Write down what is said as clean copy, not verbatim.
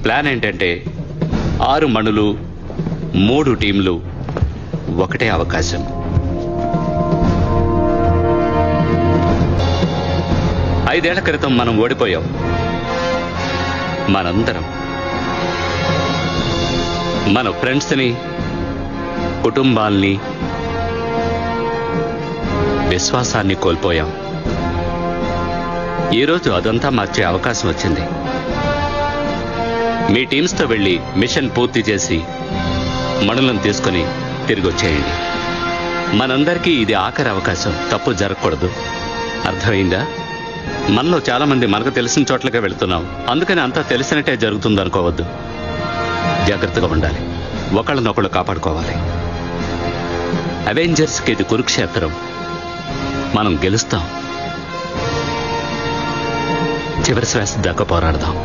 Plan ఏంటంటే 6 మణులు 3 టీంలు ఒకటే అవకాశం. ఐదేళ్ల క్రితం మనం ఓడిపోయాం. మనందరం మన ఫ్రెండ్స్ని, కుటుంబాల్ని, విశ్వాసాన్ని కోల్పోయాం. ఈరోజు అదంతా మార్చే అవకాశం వచ్చింది. మీ టీమ్స్తో వెళ్ళి మిషన్ పూర్తి చేసి మణులను తీసుకుని తిరిగి వచ్చేయండి. మనందరికీ ఇది ఆఖరి అవకాశం. తప్పు జరగకూడదు. అర్థమైందా? మనలో చాలా మంది మనకు తెలిసిన చోట్లకే వెళుతున్నాం. అందుకని అంతా తెలిసినట్టే జరుగుతుందనుకోవద్దు. జాగ్రత్తగా ఉండాలి. ఒకళ్ళనొకళ్ళు కాపాడుకోవాలి. అవెంజర్స్కి ఇది కురుక్షేత్రం. మనం గెలుస్తాం. చివరి శ్వాస దాకా పోరాడదాం.